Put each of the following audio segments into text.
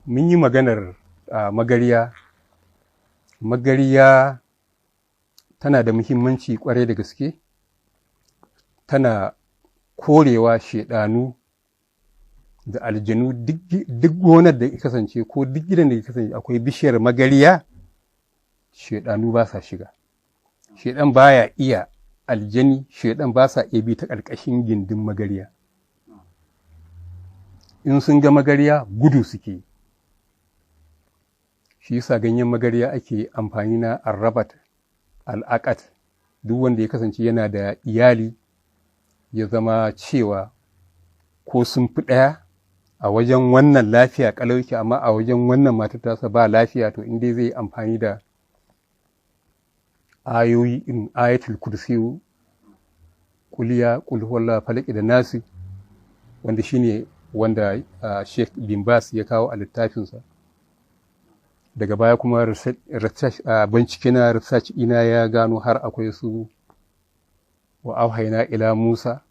mun yi maganar magarya. Magarya tana da muhimmanci ƙwarai da gaske, tana korewa shaidanu da aljanu. Duk gonar da ya kasance ko duk gidan da ya kasance akwai bishiyar magarya, shaidanu ba sa shiga. Shaidan baya iya aljani, shaidan ba sa iya bi ta ƙarƙashin gindin magarya. In sun ga magarya gudu suke. Shi yasa ganyen magarya ake amfani na arrabat, al'aqat. Duk wanda ya kasance yana da iyali ya zama cewa ko sun fi ɗaya, a wajen wannan lafiya ƙalau yake, amma a wajen wannan matar tasa ba lafiya, to in dai zai amfani da ayoyi in ayatul kursiyu, kuliya, kul huwallahu, falaki da nasi, wanda shine wanda Sheikh bin Bas ya kawo a littafinsa. Daga baya kuma bincike na research ina ya gano har akwai su wa auhaina ila Musa,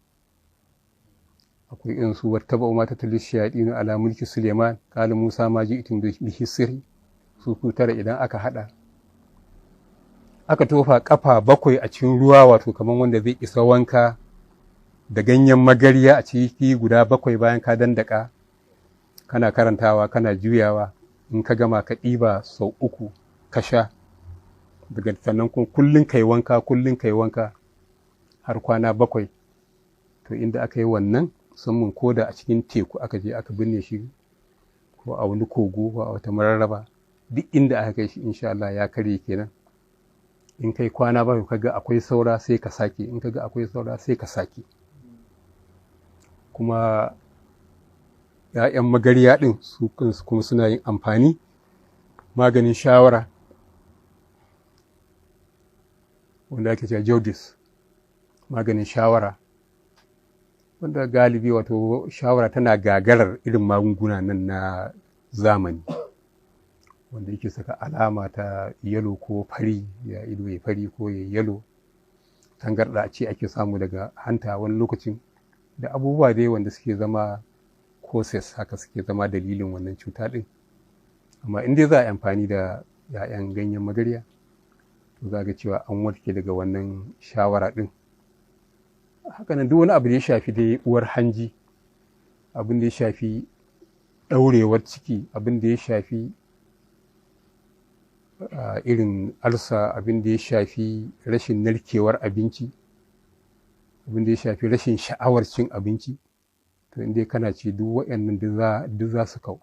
akwai irin su wattaba'u ma tatlu shayatin ala mulki Suleiman, qala Musa ma ji'tum bihi sirri, su tara idan aka hada aka tofa kafa 7 a cikin ruwa, wato kaman wanda zai isa wanka, da ganyen magarya a ciki guda 7 bayan ka dandaka, kana karantawa kana juyawa, in ka gama ka ɗiba sau 3 ka sha, daga sannan kuma kullun kai wanka har kwana 7. To inda aka yi wannan musamman ko da a cikin teku aka je aka binne shi, ko a wani kogo ko a wata mararraba, duk inda aka kai shi insha Allah ya karye kenan. In kai kwana 7 kaga akwai saura sai ka sake, in kaga akwai saura sai ka sake. Kuma ‘ya'yan magarya ɗin su kuma suna yin amfani maganin shawara, wanda ake cewa jaundice, maganin shawara, wanda galibi wato shawara tana gagarar irin magunguna nan na zamani, wanda yake saka alama ta yalo ko fari, ya ido ya fari ko ya yalo, tangarɗa a ce ake samu daga hanta wani lokacin, da abubuwa dai wanda suke zama causes, haka suke zama dalilin wannan cuta ɗin. Amma in dai za a yi amfani da ‘ya'yan ganyen magarya, to za ga cewa an warke daga wannan shawara ɗin. Hakanan duk wani abu da ya shafi dai uwar hanji, abin da ya shafi ɗaurewar ciki, abin da ya shafi irin alsa, abin da ya shafi rashin narkewar abinci, abin da ya shafi rashin sha'awar cin abinci, to in dai kana ci duk waɗannan duk za su kau.